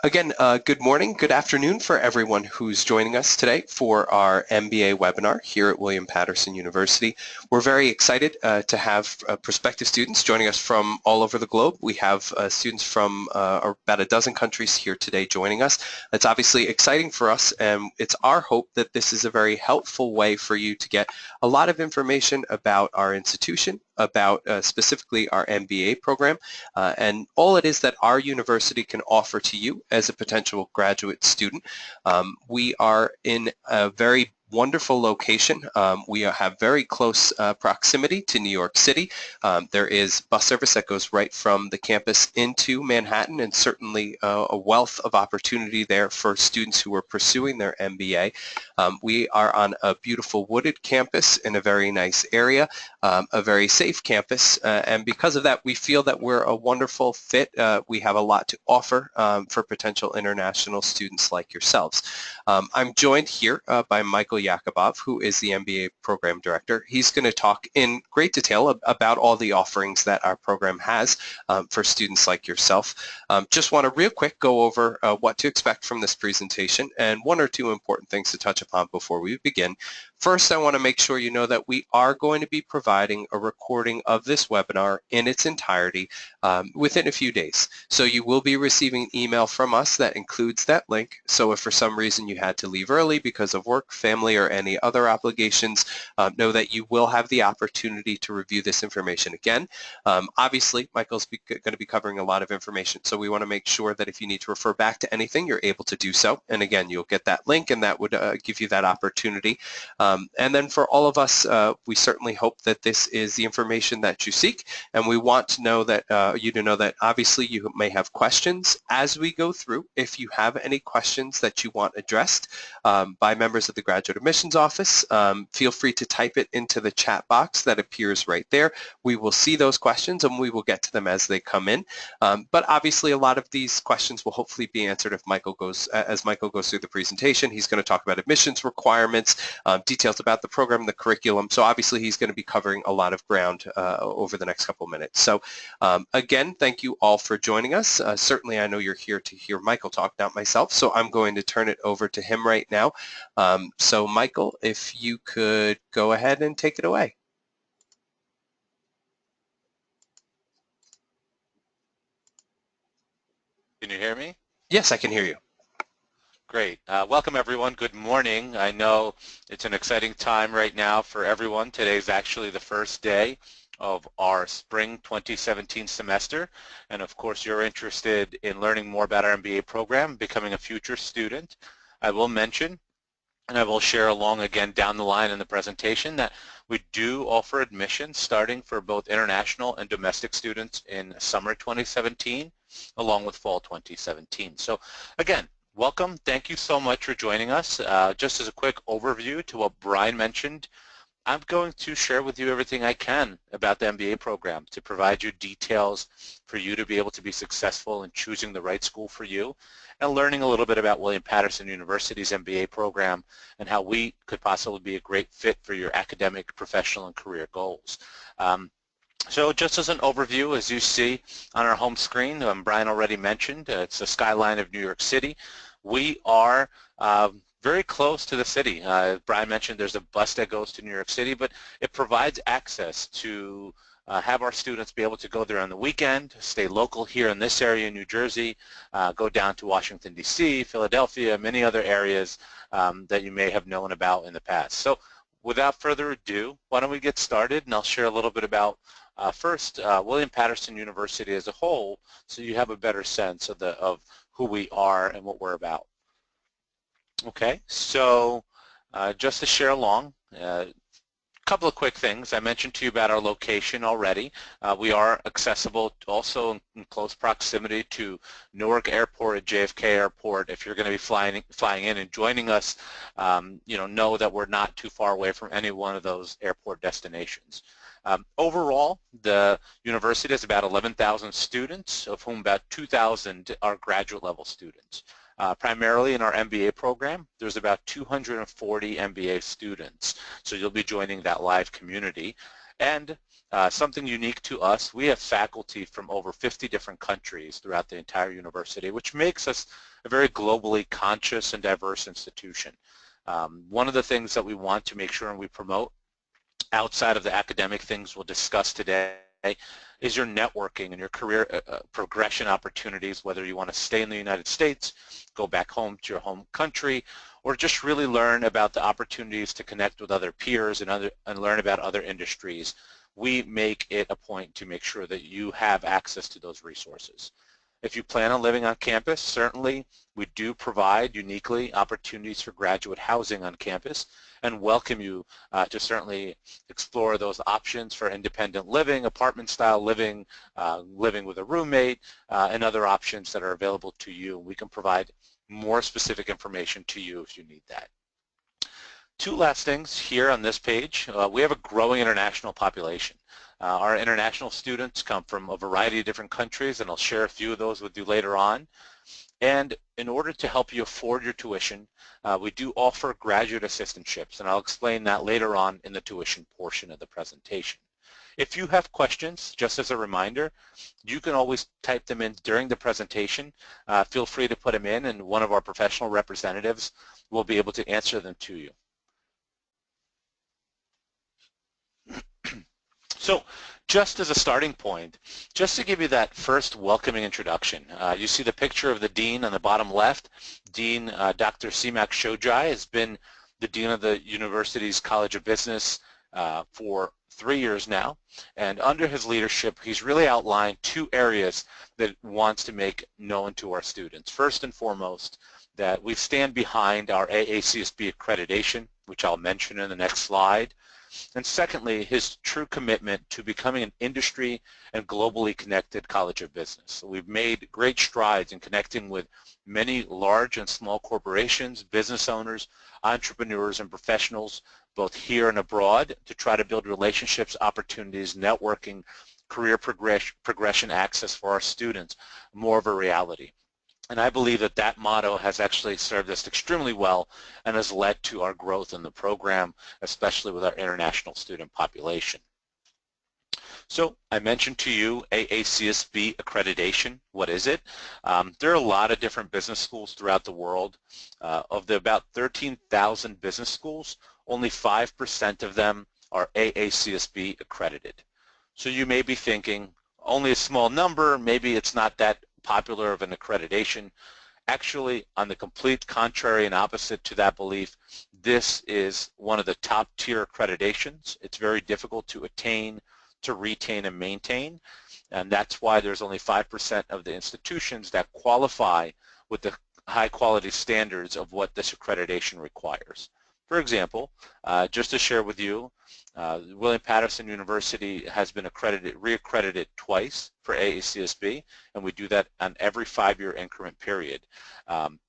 Again, good morning, good afternoon for everyone who's joining us today for our MBA webinar here at William Paterson University. We're very excited to have prospective students joining us from all over the globe. We have students from about a dozen countries here today joining us. It's obviously exciting for us, and it's our hope that this is a very helpful way for you to get a lot of information about our institution, about specifically our MBA program, and all it is that our university can offer to you as a potential graduate student. We are in a very wonderful location. We have very close proximity to New York City. There is bus service that goes right from the campus into Manhattan, and certainly a wealth of opportunity there for students who are pursuing their MBA. We are on a beautiful wooded campus in a very nice area, a very safe campus, and because of that we feel that we're a wonderful fit. We have a lot to offer for potential international students like yourselves. I'm joined here by Michael Yakubov, who is the MBA Program Director. He's going to talk in great detail about all the offerings that our program has for students like yourself. Just want to real quick go over what to expect from this presentation and one or two important things to touch upon before we begin. First, I want to make sure you know that we are going to be providing a recording of this webinar in its entirety within a few days. So you will be receiving an email from us that includes that link. So if for some reason you had to leave early because of work, family, or any other obligations, know that you will have the opportunity to review this information again. Obviously, Michael's going to be covering a lot of information, so we want to make sure that if you need to refer back to anything, you're able to do so. And again, you'll get that link, and that would give you that opportunity. And then for all of us, we certainly hope that this is the information that you seek, and we want to know that you to know that obviously you may have questions as we go through. If you have any questions that you want addressed by members of the Graduate Admissions Office, feel free to type it into the chat box that appears right there. We will see those questions and we will get to them as they come in. But obviously a lot of these questions will hopefully be answered if Michael goes, as Michael goes through the presentation. He's going to talk about admissions requirements, details about the program, the curriculum. So obviously he's going to be covering a lot of ground over the next couple minutes. So again, thank you all for joining us. Certainly I know you're here to hear Michael talk, not myself, so I'm going to turn it over to him right now. So Michael, if you could go ahead and take it away. Can you hear me? Yes, I can hear you. Great. Welcome everyone. Good morning. I know it's an exciting time right now for everyone. Today is actually the first day of our spring 2017 semester, and of course you're interested in learning more about our MBA program, becoming a future student. I will mention, and I will share along again down the line in the presentation, that we do offer admissions starting for both international and domestic students in summer 2017 along with fall 2017. So again, welcome. Thank you so much for joining us. Just as a quick overview to what Brian mentioned, I'm going to share with you everything I can about the MBA program to provide you details for you to be able to be successful in choosing the right school for you and learning a little bit about William Paterson University's MBA program and how we could possibly be a great fit for your academic, professional, and career goals. So just as an overview, as you see on our home screen, Brian already mentioned, it's the skyline of New York City. We are very close to the city. Brian mentioned there's a bus that goes to New York City, but it provides access to have our students be able to go there on the weekend, stay local here in this area in New Jersey, go down to Washington, D.C., Philadelphia, many other areas that you may have known about in the past. So without further ado, why don't we get started, and I'll share a little bit about first William Paterson University as a whole, so you have a better sense of who we are and what we're about. Okay, so just to share along, a couple of quick things. I mentioned to you about our location already. We are accessible also in close proximity to Newark Airport and JFK Airport. If you're going to be flying in and joining us, know that we're not too far away from any one of those airport destinations. Overall, the university has about 11,000 students, of whom about 2,000 are graduate level students. Primarily in our MBA program, there's about 240 MBA students, so you'll be joining that live community. And something unique to us, we have faculty from over 50 different countries throughout the entire university, which makes us a very globally conscious and diverse institution. One of the things that we want to make sure and we promote outside of the academic things we'll discuss today is your networking and your career progression opportunities, whether you want to stay in the United States, go back home to your home country, or just really learn about the opportunities to connect with other peers and learn about other industries. We make it a point to make sure that you have access to those resources. If you plan on living on campus, certainly we do provide uniquely opportunities for graduate housing on campus and welcome you to certainly explore those options for independent living, apartment style living, living with a roommate, and other options that are available to you. We can provide more specific information to you if you need that. Two last things here on this page. We have a growing international population. Our international students come from a variety of different countries, and I'll share a few of those with you later on. And in order to help you afford your tuition, we do offer graduate assistantships, and I'll explain that later on in the tuition portion of the presentation. If you have questions, just as a reminder, you can always type them in during the presentation. Feel free to put them in, and one of our professional representatives will be able to answer them to you. So just as a starting point, just to give you that first welcoming introduction, you see the picture of the dean on the bottom left. Dean Dr. Seemak Shojai has been the dean of the university's College of Business for 3 years now, and under his leadership he's really outlined two areas that he wants to make known to our students. First and foremost, that we stand behind our AACSB accreditation, which I'll mention in the next slide. And secondly, his true commitment to becoming an industry and globally connected College of Business. So we've made great strides in connecting with many large and small corporations, business owners, entrepreneurs, and professionals, both here and abroad, to try to build relationships, opportunities, networking, career progression access for our students, more of a reality. And I believe that that motto has actually served us extremely well and has led to our growth in the program, especially with our international student population. So I mentioned to you AACSB accreditation. What is it? There are a lot of different business schools throughout the world. Of the about 13,000 business schools, only 5% of them are AACSB accredited. So you may be thinking, only a small number, maybe it's not that popular of an accreditation. Actually, on the complete contrary and opposite to that belief, this is one of the top tier accreditations. It's very difficult to attain, to retain, and maintain, and that's why there's only 5% of the institutions that qualify with the high quality standards of what this accreditation requires. For example, just to share with you, William Paterson University has been reaccredited twice for AACSB, and we do that on every 5-year increment period.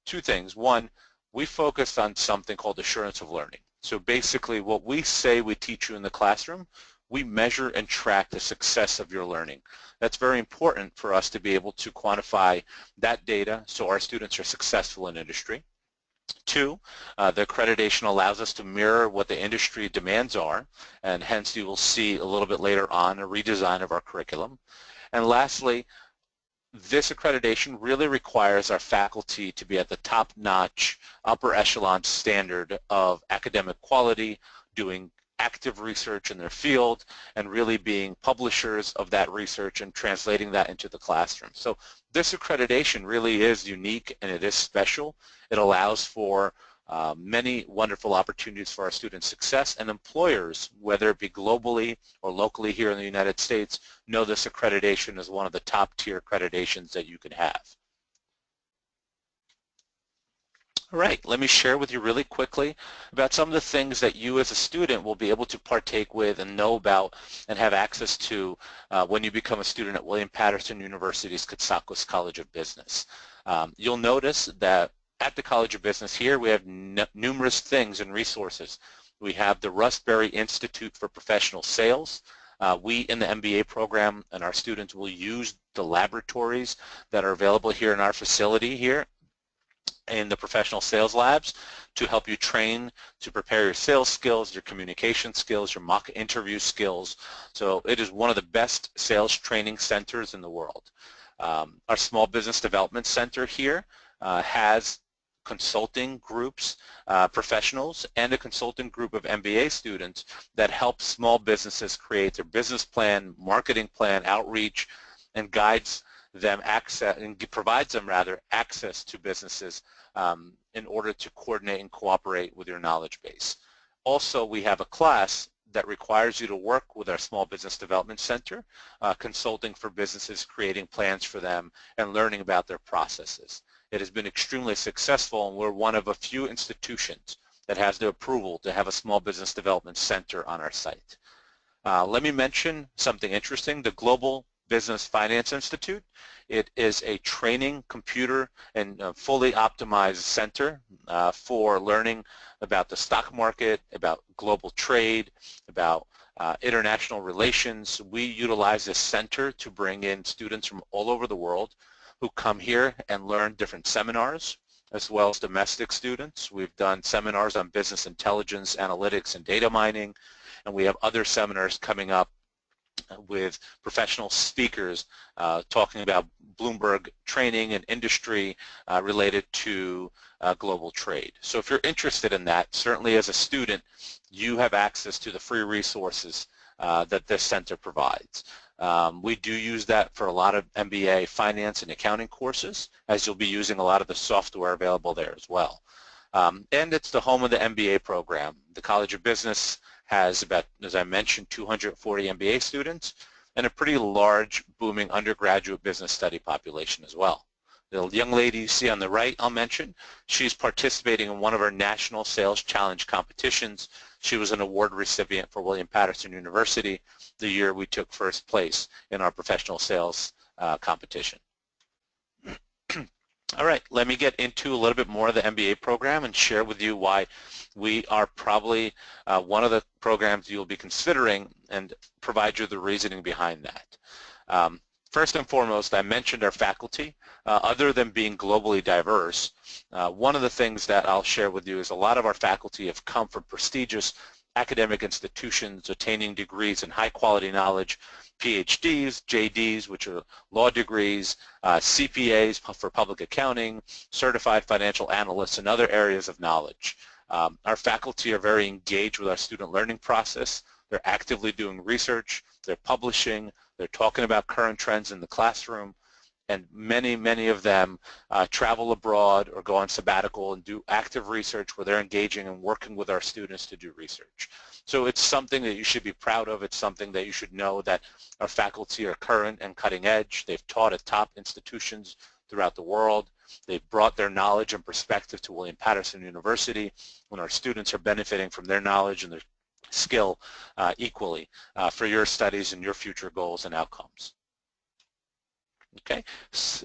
Two things. One, we focus on something called assurance of learning. So basically what we say we teach you in the classroom, we measure and track the success of your learning. That's very important for us to be able to quantify that data so our students are successful in industry. Two, the accreditation allows us to mirror what the industry demands are, and hence you will see a little bit later on a redesign of our curriculum. And lastly, this accreditation really requires our faculty to be at the top-notch, upper echelon standard of academic quality, doing active research in their field, and really being publishers of that research and translating that into the classroom. So this accreditation really is unique and it is special. It allows for many wonderful opportunities for our student success, and employers, whether it be globally or locally here in the United States, know this accreditation is one of the top tier accreditations that you can have. All right, let me share with you really quickly about some of the things that you as a student will be able to partake with and know about and have access to when you become a student at William Paterson University's Cotsakos College of Business. You'll notice that at the College of Business here we have numerous things and resources. We have the Russ Berry Institute for Professional Sales. We in the MBA program and our students will use the laboratories that are available here in our facility here. in the professional sales labs to help you train to prepare your sales skills, your communication skills, your mock interview skills. So it is one of the best sales training centers in the world. Our Small Business Development Center here has consulting groups, professionals, and a consulting group of MBA students that help small businesses create their business plan, marketing plan, outreach, and guides them access and provides them rather access to businesses in order to coordinate and cooperate with your knowledge base. Also, we have a class that requires you to work with our Small Business Development Center, consulting for businesses, creating plans for them, and learning about their processes. It has been extremely successful, and we're one of a few institutions that has the approval to have a Small Business Development Center on our site. Let me mention something interesting. The Global Business Finance Institute. It is a training, computer, and fully optimized center for learning about the stock market, about global trade, about international relations. We utilize this center to bring in students from all over the world who come here and learn different seminars, as well as domestic students. We've done seminars on business intelligence, analytics, and data mining, and we have other seminars coming up with professional speakers talking about Bloomberg training and industry related to global trade. So if you're interested in that, certainly as a student, you have access to the free resources that this center provides. We do use that for a lot of MBA finance and accounting courses, as you'll be using a lot of the software available there as well. And it's the home of the MBA program. The College of Business has about, as I mentioned, 240 MBA students and a pretty large, booming undergraduate business study population as well. The young lady you see on the right, I'll mention, she's participating in one of our national sales challenge competitions. She was an award recipient for William Paterson University the year we took first place in our professional sales competition. All right, let me get into a little bit more of the MBA program and share with you why we are probably one of the programs you'll be considering and provide you the reasoning behind that. First and foremost, I mentioned our faculty. Other than being globally diverse, one of the things that I'll share with you is a lot of our faculty have come from prestigious academic institutions attaining degrees in high quality knowledge, PhDs, JDs, which are law degrees, CPAs for public accounting, certified financial analysts, and other areas of knowledge. Our faculty are very engaged with our student learning process. They're actively doing research, they're publishing, they're talking about current trends in the classroom, and many of them travel abroad or go on sabbatical and do active research where they're engaging and working with our students to do research. So it's something that you should be proud of. It's something that you should know that our faculty are current and cutting edge. They've taught at top institutions throughout the world. They've brought their knowledge and perspective to William Paterson University, when our students are benefiting from their knowledge and their skill equally for your studies and your future goals and outcomes. Okay,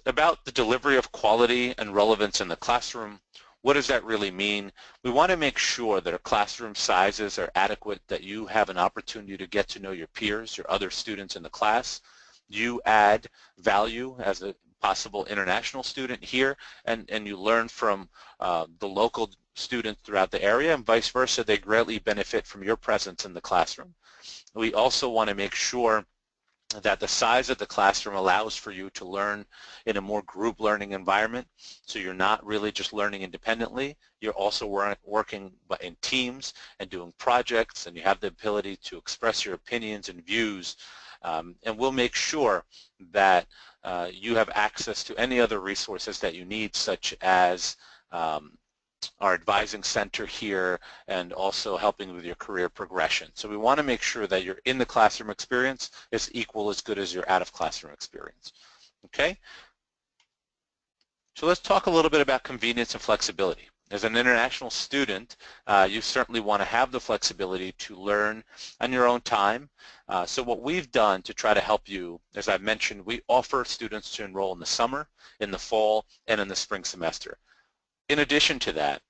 about the delivery of quality and relevance in the classroom. What does that really mean? We want to make sure that our classroom sizes are adequate, that you have an opportunity to get to know your peers, your other students in the class. You add value as a possible international student here, and you learn from the local students throughout the area, and vice versa. They greatly benefit from your presence in the classroom. We also want to make sure that the size of the classroom allows for you to learn in a more group learning environment, so you're not really just learning independently. You're also working in teams and doing projects, and you have the ability to express your opinions and views, and we'll make sure that you have access to any other resources that you need, such as our advising center here, and also helping with your career progression. So we want to make sure that your in the classroom experience is equal as good as your out of classroom experience. Okay? So let's talk a little bit about convenience and flexibility. As an international student, you certainly want to have the flexibility to learn on your own time. So what we've done to try to help you, as I've mentioned, we offer students to enroll in the summer, in the fall, and in the spring semester. In addition to that,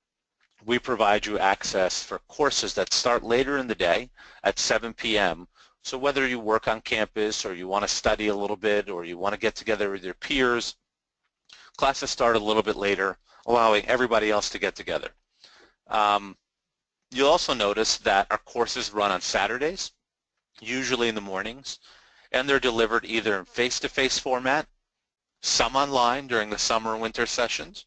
we provide you access for courses that start later in the day at 7 p.m. So whether you work on campus or you want to study a little bit or you want to get together with your peers, classes start a little bit later allowing everybody else to get together. You'll also notice that our courses run on Saturdays, usually in the mornings, and they're delivered either in face-to-face format, some online during the summer and winter sessions,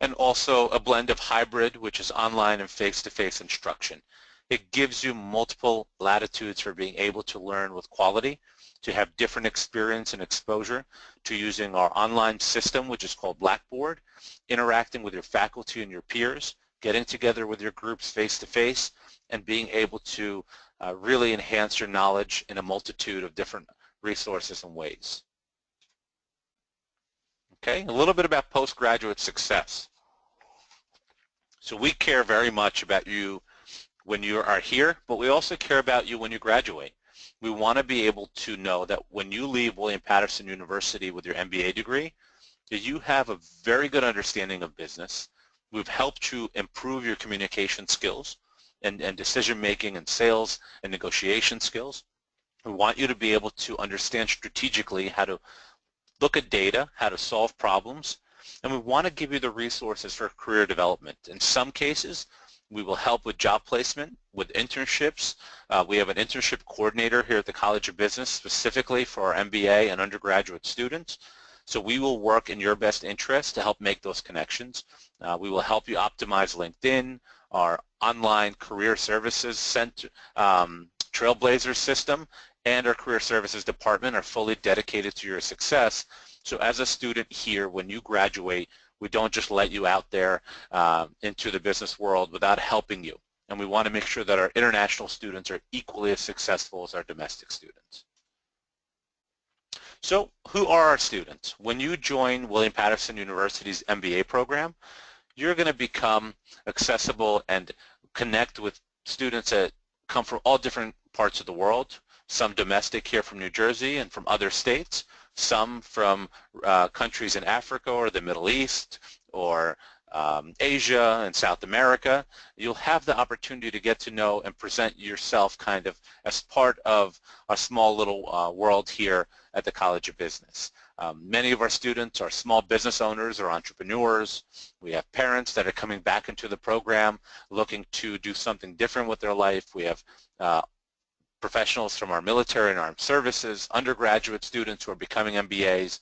and also a blend of hybrid, which is online and face-to-face instruction. It gives you multiple latitudes for being able to learn with quality, to have different experience and exposure to using our online system, which is called Blackboard, interacting with your faculty and your peers, getting together with your groups face-to-face, and being able to really enhance your knowledge in a multitude of different resources and ways. Okay, a little bit about postgraduate success. So we care very much about you when you are here, but we also care about you when you graduate. We want to be able to know that when you leave William Paterson University with your MBA degree, that you have a very good understanding of business. We've helped you improve your communication skills and decision-making and sales and negotiation skills. We want you to be able to understand strategically how to look at data, how to solve problems, and we want to give you the resources for career development. In some cases, we will help with job placement, with internships. We have an internship coordinator here at the College of Business specifically for our MBA and undergraduate students. So we will work in your best interest to help make those connections. We will help you optimize LinkedIn, our online career services center, Trailblazer system, and our career services department are fully dedicated to your success. So as a student here, when you graduate, we don't just let you out there into the business world without helping you. And we want to make sure that our international students are equally as successful as our domestic students. So who are our students? When you join William Paterson University's MBA program, you're going to become accessible and connect with students that come from all different parts of the world, some domestic here from New Jersey and from other states, some from countries in Africa or the Middle East or Asia and South America. You'll have the opportunity to get to know and present yourself kind of as part of a small little world here at the College of Business. Many of our students are small business owners or entrepreneurs. We have parents that are coming back into the program looking to do something different with their life. We have professionals from our military and armed services, undergraduate students who are becoming MBAs,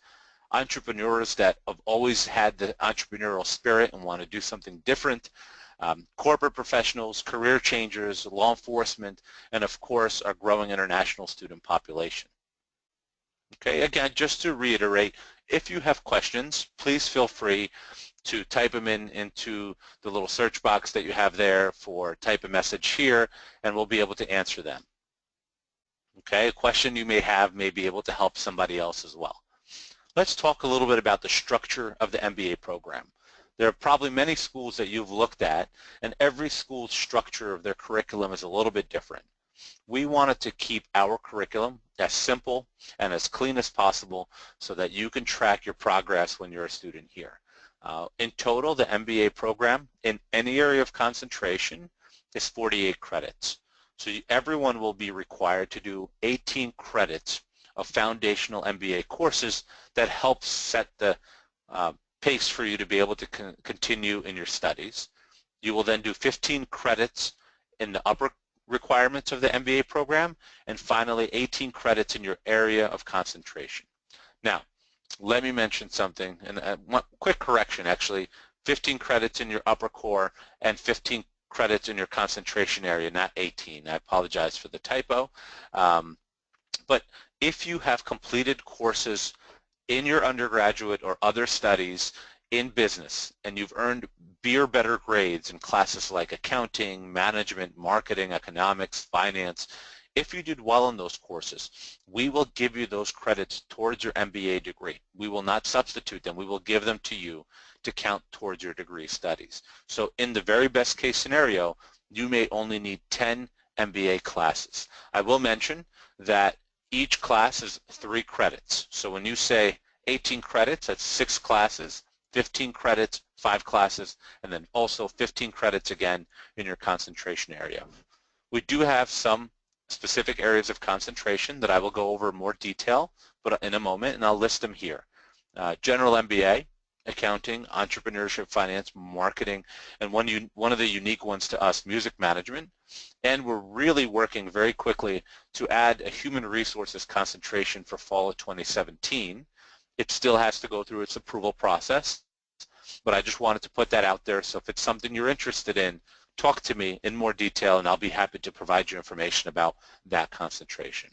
entrepreneurs that have always had the entrepreneurial spirit and want to do something different, corporate professionals, career changers, law enforcement, and of course our growing international student population. Okay, again, just to reiterate, if you have questions, please feel free to type them into the little search box that you have there, for type a message here, and we'll be able to answer them. Okay, a question you may have may be able to help somebody else as well. Let's talk a little bit about the structure of the MBA program. There are probably many schools that you've looked at, and every school's structure of their curriculum is a little bit different. We wanted to keep our curriculum as simple and as clean as possible so that you can track your progress when you're a student here. In total, the MBA program in any area of concentration is 48 credits. So everyone will be required to do 18 credits of foundational MBA courses that help set the pace for you to be able to continue in your studies. You will then do 15 credits in the upper requirements of the MBA program, and finally 18 credits in your area of concentration. Now, let me mention something, and one quick correction actually, 15 credits in your upper core and 15 credits in your concentration area, not 18. I apologize for the typo. But if you have completed courses in your undergraduate or other studies in business and you've earned B or better grades in classes like accounting, management, marketing, economics, finance, if you did well in those courses, we will give you those credits towards your MBA degree. We will not substitute them. We will give them to you to count towards your degree studies. So in the very best case scenario, you may only need 10 MBA classes. I will mention that each class is 3 credits. So when you say 18 credits, that's 6 classes, 15 credits, 5 classes, and then also 15 credits again in your concentration area. We do have some specific areas of concentration that I will go over in more detail but in a moment, and I'll list them here. General MBA, accounting, entrepreneurship, finance, marketing, and one of the unique ones to us, music management. And we're really working very quickly to add a human resources concentration for fall of 2017. It still has to go through its approval process, but I just wanted to put that out there. So if it's something you're interested in, talk to me in more detail and I'll be happy to provide you information about that concentration.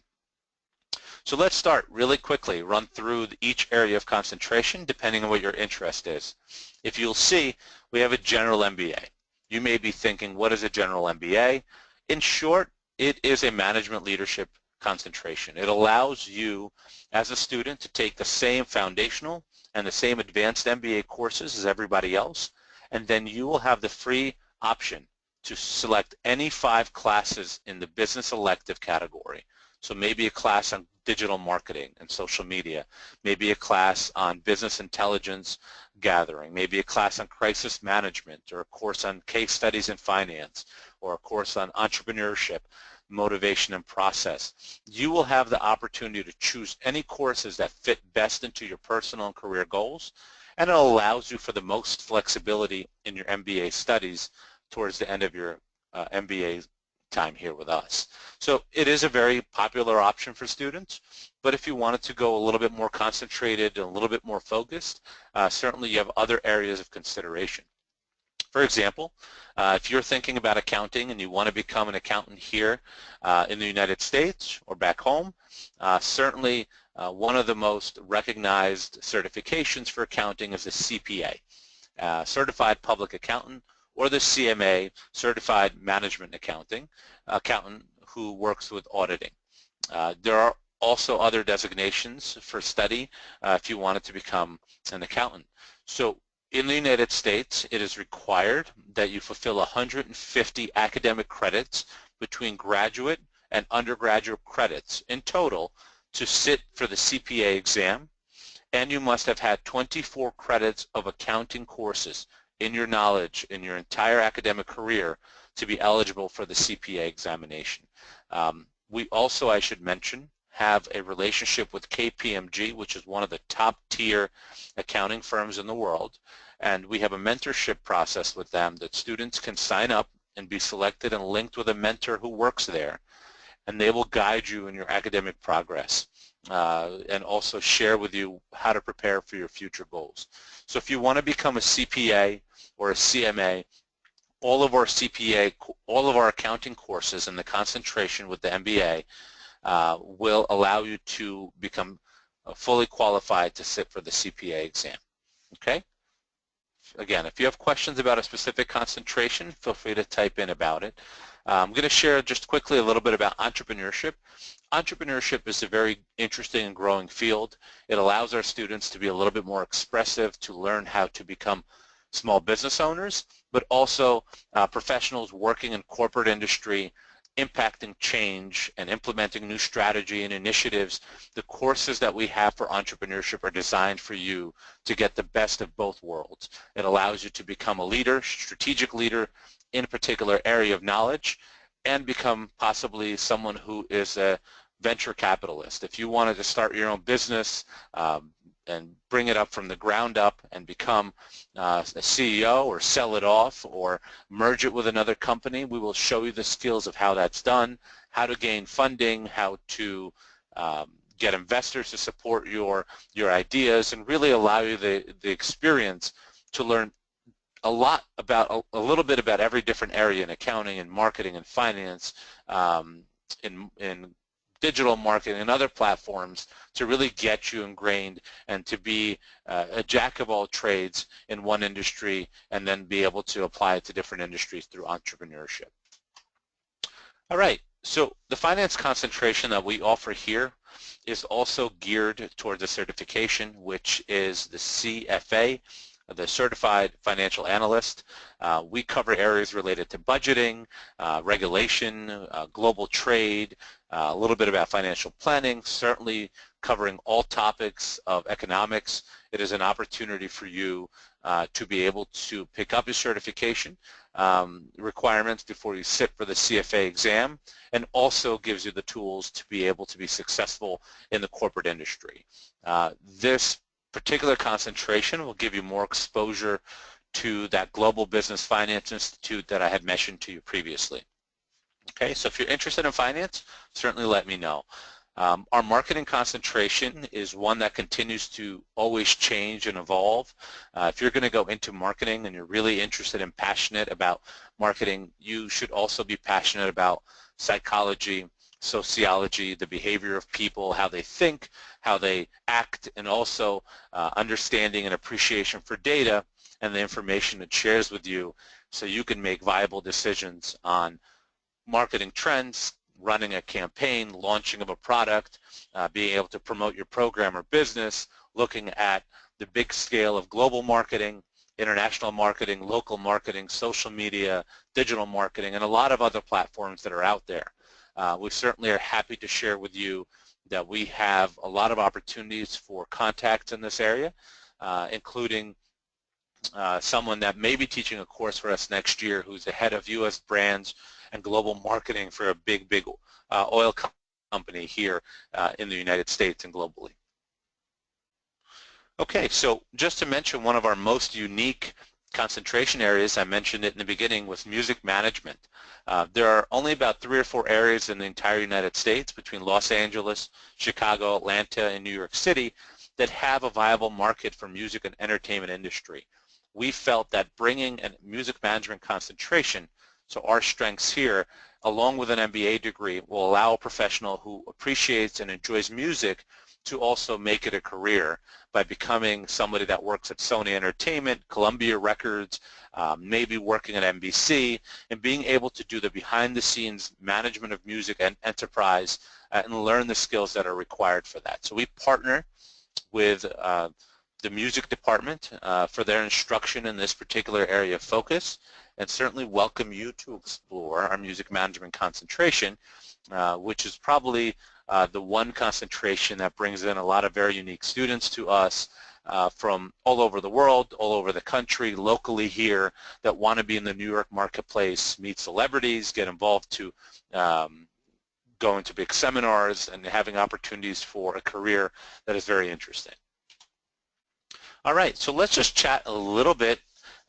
So let's start really quickly, run through each area of concentration depending on what your interest is. If you'll see, we have a general MBA. You may be thinking, what is a general MBA? In short, it is a management leadership concentration. It allows you as a student to take the same foundational and the same advanced MBA courses as everybody else, and then you will have the free option to select any 5 classes in the business elective category. So maybe a class on digital marketing and social media, maybe a class on business intelligence gathering, maybe a class on crisis management, or a course on case studies in finance, or a course on entrepreneurship, motivation and process. You will have the opportunity to choose any courses that fit best into your personal and career goals, and it allows you for the most flexibility in your MBA studies towards the end of your MBA time here with us. So it is a very popular option for students, but if you wanted to go a little bit more concentrated and a little bit more focused, certainly you have other areas of consideration. For example, if you're thinking about accounting and you want to become an accountant here in the United States or back home, certainly one of the most recognized certifications for accounting is the CPA, Certified Public Accountant, or the CMA, Certified Management Accountant who works with auditing. There are also other designations for study if you wanted to become an accountant. So in the United States, it is required that you fulfill 150 academic credits between graduate and undergraduate credits in total to sit for the CPA exam, and you must have had 24 credits of accounting courses in your knowledge in your entire academic career to be eligible for the CPA examination. We also, I should mention, have a relationship with KPMG, which is one of the top tier accounting firms in the world, and we have a mentorship process with them that students can sign up and be selected and linked with a mentor who works there, and they will guide you in your academic progress and also share with you how to prepare for your future goals. So if you want to become a CPA or a CMA, all of our accounting courses and the concentration with the MBA will allow you to become fully qualified to sit for the CPA exam. Okay? Again, if you have questions about a specific concentration, feel free to type in about it. I'm going to share just quickly a little bit about entrepreneurship. Entrepreneurship is a very interesting and growing field. It allows our students to be a little bit more expressive, to learn how to become small business owners, but also professionals working in corporate industry, impacting change and implementing new strategy and initiatives. The courses that we have for entrepreneurship are designed for you to get the best of both worlds. It allows you to become a leader, strategic leader in a particular area of knowledge, and become possibly someone who is a venture capitalist. If you wanted to start your own business and bring it up from the ground up and become a CEO or sell it off or merge it with another company, we will show you the skills of how that's done, how to gain funding, how to get investors to support your ideas, and really allow you the experience to learn a lot about, a little bit about every different area in accounting and marketing and finance, in digital marketing and other platforms, to really get you ingrained and to be a jack of all trades in one industry and then be able to apply it to different industries through entrepreneurship. All right, so the finance concentration that we offer here is also geared towards a certification, which is the CFA, the Certified Financial Analyst. We cover areas related to budgeting, regulation, global trade, a little bit about financial planning, certainly covering all topics of economics. It is an opportunity for you to be able to pick up your certification requirements before you sit for the CFA exam, and also gives you the tools to be able to be successful in the corporate industry. This particular concentration will give you more exposure to that Global Business Finance Institute that I had mentioned to you previously. Okay, so if you're interested in finance, certainly let me know. Our marketing concentration is one that continues to always change and evolve. If you're going to go into marketing and you're really interested and passionate about marketing, you should also be passionate about psychology, sociology, the behavior of people, how they think, how they act, and also understanding and appreciation for data and the information it shares with you so you can make viable decisions on marketing trends, running a campaign, launching of a product, being able to promote your program or business, looking at the big scale of global marketing, international marketing, local marketing, social media, digital marketing, and a lot of other platforms that are out there. We certainly are happy to share with you that we have a lot of opportunities for contacts in this area, including someone that may be teaching a course for us next year who's the head of U.S. brands and global marketing for a big oil company here in the United States and globally. Okay, so just to mention one of our most unique concentration areas, I mentioned it in the beginning, was music management. There are only about 3 or 4 areas in the entire United States between Los Angeles, Chicago, Atlanta, and New York City that have a viable market for music and entertainment industry. We felt that bringing a music management concentration, so our strengths here, along with an MBA degree, will allow a professional who appreciates and enjoys music to also make it a career by becoming somebody that works at Sony Entertainment, Columbia Records, maybe working at NBC, and being able to do the behind-the-scenes management of music and enterprise and learn the skills that are required for that. So we partner with the music department for their instruction in this particular area of focus, and certainly welcome you to explore our music management concentration, which is probably the one concentration that brings in a lot of very unique students to us from all over the world, all over the country, locally here, that want to be in the New York marketplace, meet celebrities, get involved to going to big seminars and having opportunities for a career that is very interesting. All right, so let's just chat a little bit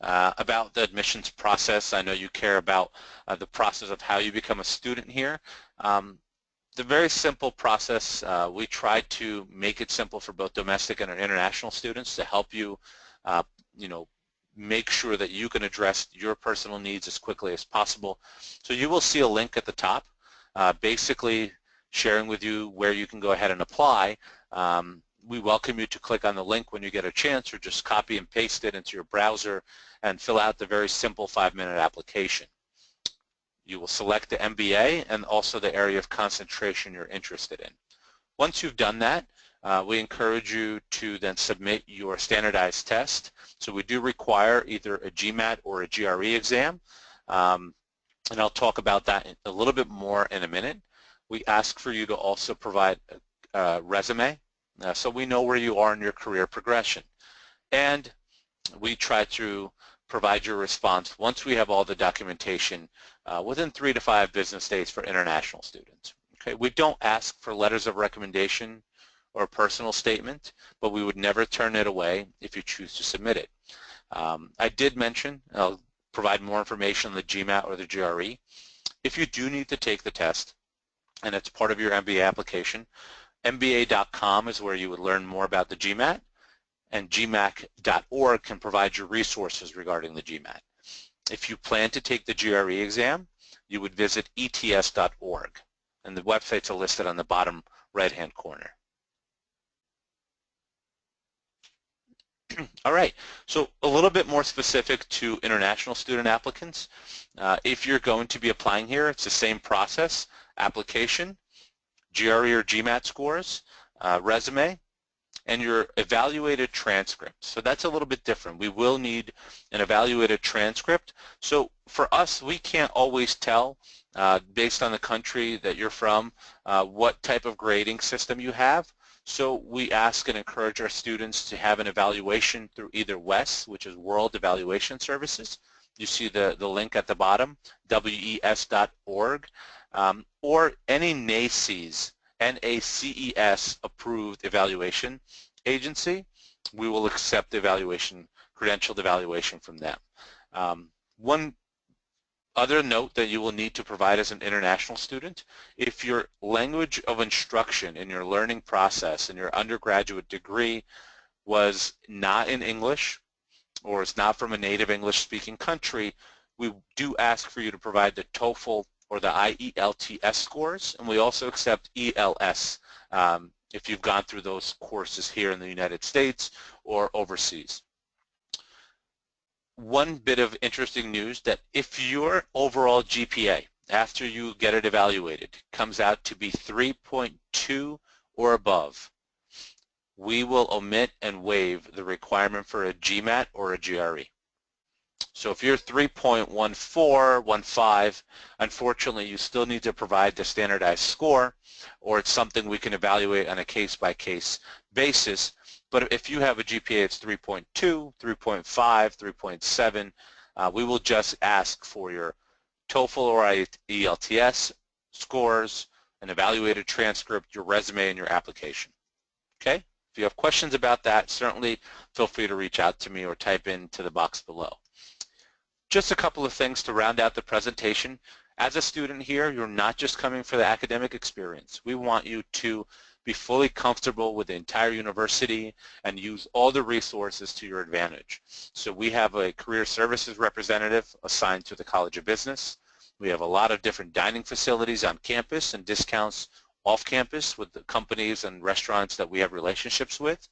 about the admissions process. I know you care about the process of how you become a student here. The very simple process, we try to make it simple for both domestic and international students to help you, make sure that you can address your personal needs as quickly as possible. So you will see a link at the top, basically sharing with you where you can go ahead and apply. We welcome you to click on the link when you get a chance, or just copy and paste it into your browser and fill out the very simple 5-minute application. You will select the MBA and also the area of concentration you're interested in. Once you've done that, we encourage you to then submit your standardized test. So we do require either a GMAT or a GRE exam, and I'll talk about that a little bit more in a minute. We ask for you to also provide a resume, so we know where you are in your career progression. And we try to provide your response once we have all the documentation within 3 to 5 business days for international students. Okay, we don't ask for letters of recommendation or a personal statement, but we would never turn it away if you choose to submit it. I did mention, I'll provide more information on the GMAT or the GRE. If you do need to take the test, and it's part of your MBA application, MBA.com is where you would learn more about the GMAT, and GMAC.org can provide you resources regarding the GMAT. If you plan to take the GRE exam, you would visit ETS.org, and the websites are listed on the bottom right-hand corner. All right, so a little bit more specific to international student applicants. If you're going to be applying here, it's the same process: application, GRE or GMAT scores, resume, and your evaluated transcript. So that's a little bit different. We will need an evaluated transcript. So for us, we can't always tell, based on the country that you're from, what type of grading system you have. So we ask and encourage our students to have an evaluation through either WES, which is World Evaluation Services. You see the link at the bottom, WES.org, or any NACES approved evaluation agency. we will accept the evaluation, credentialed evaluation from them. One other note that you will need to provide as an international student, if your language of instruction in your learning process in your undergraduate degree was not in English or is not from a native English-speaking country, we do ask for you to provide the TOEFL or the IELTS scores, and we also accept ELS if you've gone through those courses here in the United States or overseas. One bit of interesting news, that if your overall GPA after you get it evaluated comes out to be 3.2 or above, we will omit and waive the requirement for a GMAT or a GRE. So if you're 3.14, 15, unfortunately you still need to provide the standardized score, or it's something we can evaluate on a case-by-case basis. But if you have a GPA that's 3.2, 3.5, 3.7, we will just ask for your TOEFL or IELTS scores, an evaluated transcript, your resume, and your application. Okay? If you have questions about that, certainly feel free to reach out to me or type into the box below. Just a couple of things to round out the presentation. As a student here, you're not just coming for the academic experience. We want you to be fully comfortable with the entire university and use all the resources to your advantage. So we have a career services representative assigned to the College of Business. We have a lot of different dining facilities on campus and discounts off campus with the companies and restaurants that we have relationships with.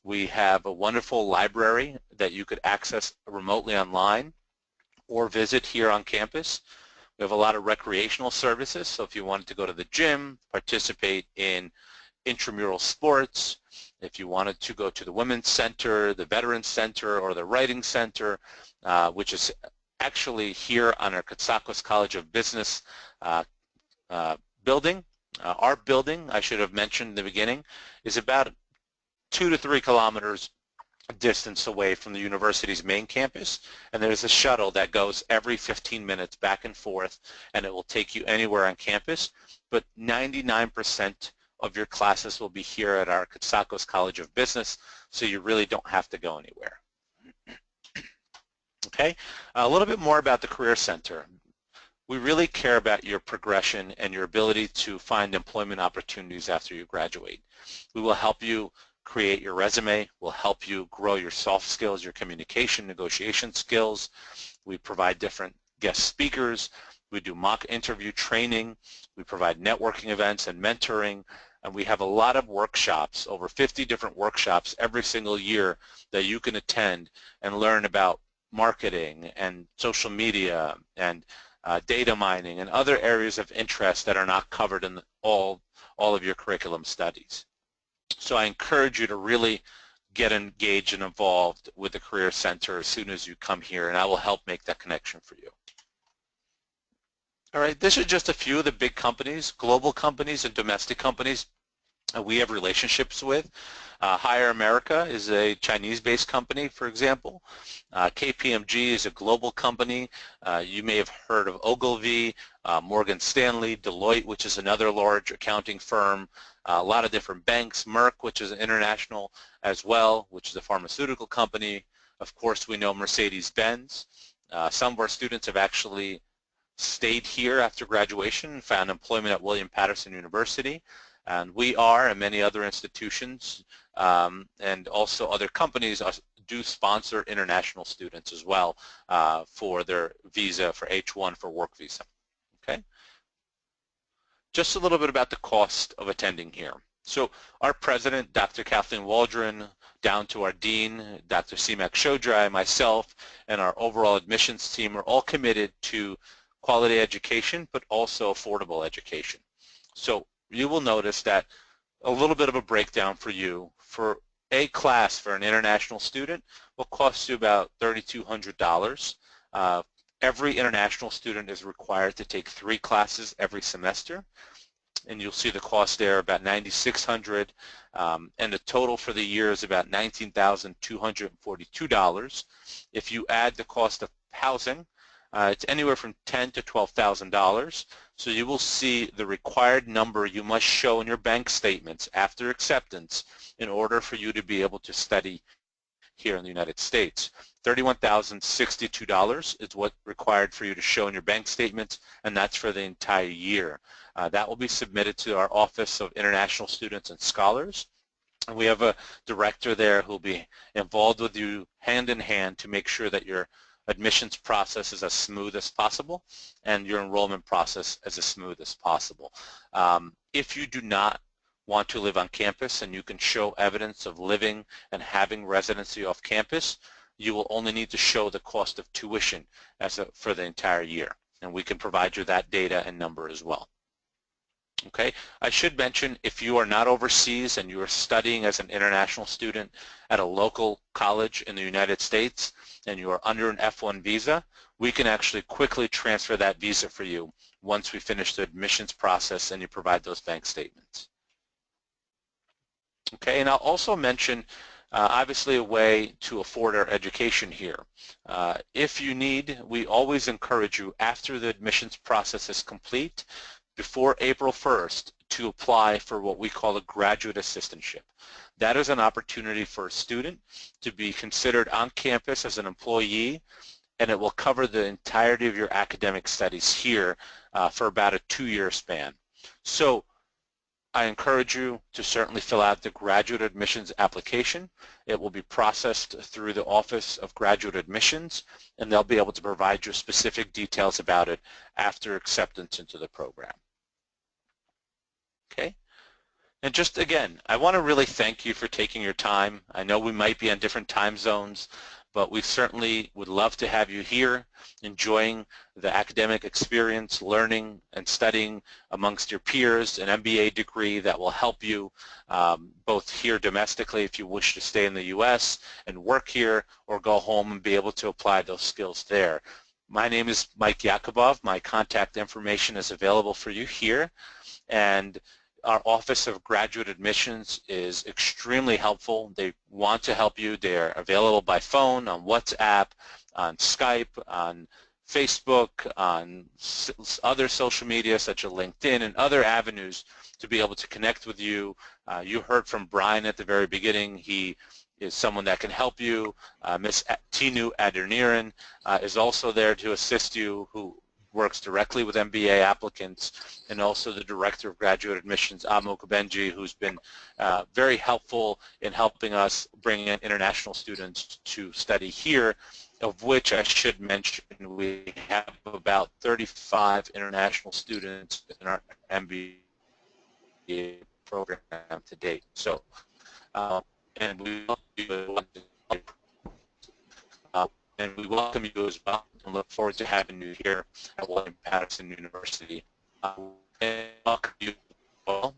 We have a wonderful library that you could access remotely online or visit here on campus. We have a lot of recreational services, so if you wanted to go to the gym, participate in intramural sports, if you wanted to go to the Women's Center, the Veterans Center, or the Writing Center, which is actually here on our Katsakos College of Business building. Our building, I should have mentioned in the beginning, is about 2 to 3 kilometers distance away from the university's main campus, and there's a shuttle that goes every 15 minutes back and forth, and it will take you anywhere on campus. But 99% of your classes will be here at our Katsakos College of Business, so you really don't have to go anywhere. Okay, a little bit more about the Career Center. We really care about your progression and your ability to find employment opportunities after you graduate. We will help you create your resume, we'll help you grow your soft skills, your communication, negotiation skills. We provide different guest speakers. We do mock interview training. We provide networking events and mentoring. And we have a lot of workshops, over 50 different workshops every single year that you can attend and learn about marketing and social media and data mining and other areas of interest that are not covered in all of your curriculum studies. So I encourage you to really get engaged and involved with the Career Center as soon as you come here, and I will help make that connection for you. All right, this is just a few of the big companies, global companies and domestic companies we have relationships with. Hire America is a Chinese-based company, for example. KPMG is a global company. You may have heard of Ogilvy, Morgan Stanley, Deloitte, which is another large accounting firm, a lot of different banks, Merck, which is an international as well, which is a pharmaceutical company. Of course, we know Mercedes-Benz. Some of our students have actually stayed here after graduation and found employment at William Paterson University. And we are, and many other institutions, and also other companies do sponsor international students as well for their visa, for H-1, for work visa. Okay. Just a little bit about the cost of attending here. So our president, Dr. Kathleen Waldron, down to our dean, Dr. Seemak Shodrai, myself, and our overall admissions team are all committed to quality education, but also affordable education. So you will notice that a little bit of a breakdown for you. For a class for an international student will cost you about $3,200. Every international student is required to take 3 classes every semester, and you'll see the cost there about $9,600, and the total for the year is about $19,242. If you add the cost of housing, It's anywhere from $10,000 to $12,000. So you will see the required number you must show in your bank statements after acceptance in order for you to be able to study here in the United States. $31,062 is what required for you to show in your bank statements, and that's for the entire year. That will be submitted to our Office of International Students and Scholars. And we have a director there who will be involved with you hand in hand to make sure that your admissions process is as smooth as possible and your enrollment process as smooth as possible. If you do not want to live on campus and you can show evidence of living and having residency off campus, you will only need to show the cost of tuition for the entire year. And we can provide you that data and number as well. Okay, I should mention if you are not overseas and you are studying as an international student at a local college in the United States and you are under an F1 visa, we can actually quickly transfer that visa for you once we finish the admissions process and you provide those bank statements. Okay, and I'll also mention obviously a way to afford our education here. If you need, we always encourage you after the admissions process is complete, before April 1st, to apply for what we call a graduate assistantship. That is an opportunity for a student to be considered on campus as an employee, and it will cover the entirety of your academic studies here for about a 2-year span. So I encourage you to certainly fill out the graduate admissions application. It will be processed through the Office of Graduate Admissions, and they'll be able to provide you specific details about it after acceptance into the program. Okay? And just again, I want to really thank you for taking your time. I know we might be on different time zones, but we certainly would love to have you here enjoying the academic experience, learning and studying amongst your peers, an MBA degree that will help you both here domestically if you wish to stay in the U.S. and work here, or go home and be able to apply those skills there. My name is Mike Yakubov. My contact information is available for you here, and our Office of Graduate Admissions is extremely helpful. They want to help you. They're available by phone, on WhatsApp, on Skype, on Facebook, on other social media such as LinkedIn and other avenues to be able to connect with you. You heard from Brian at the very beginning. He is someone that can help you. Ms. Tinu Adeniran is also there to assist you, who works directly with MBA applicants, and also the Director of Graduate Admissions, Amo Kubenji, who's been very helpful in helping us bring in international students to study here, of which I should mention we have about 35 international students in our MBA program to date. So, and we welcome you as well, and look forward to having you here at William Paterson University. And welcome you all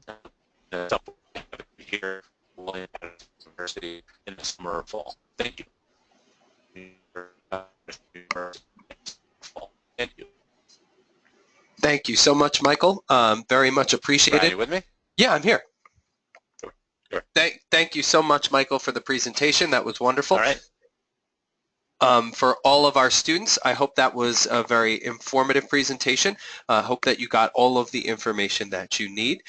here at William Paterson University in the summer or fall. Thank you. Thank you. Thank you so much, Michael. Very much appreciated. Brian, you with me? Yeah, I'm here. Sure. Thank you so much, Michael, for the presentation. That was wonderful. All right. For all of our students, I hope that was a very informative presentation. Hope that you got all of the information that you need.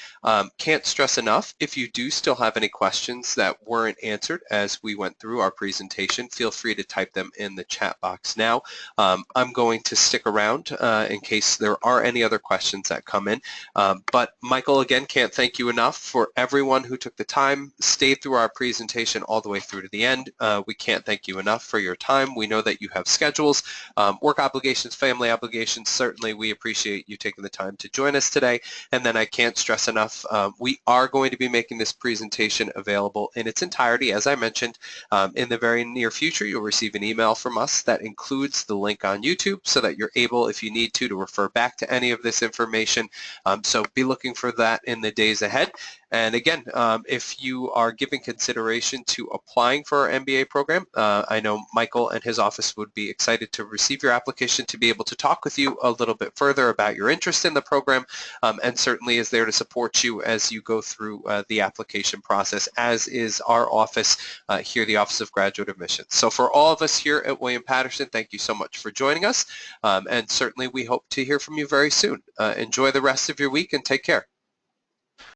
Can't stress enough, if you do still have any questions that weren't answered as we went through our presentation, feel free to type them in the chat box now. I'm going to stick around in case there are any other questions that come in. But Michael, again, can't thank you enough for everyone who took the time, stayed through our presentation all the way through to the end. We can't thank you enough for your time. We know that you have schedules, work obligations, family obligations. Certainly we appreciate you taking the time to join us today. And then I can't stress enough, we are going to be making this presentation available in its entirety. As I mentioned, in the very near future, you'll receive an email from us that includes the link on YouTube so that you're able, if you need to refer back to any of this information. So be looking for that in the days ahead. And again, if you are giving consideration to applying for our MBA program, I know Michael and his office would be excited to receive your application to be able to talk with you a little bit further about your interest in the program, and certainly is there to support you as you go through the application process, as is our office here, the Office of Graduate Admissions. So for all of us here at William Paterson, thank you so much for joining us, and certainly we hope to hear from you very soon. Enjoy the rest of your week and take care.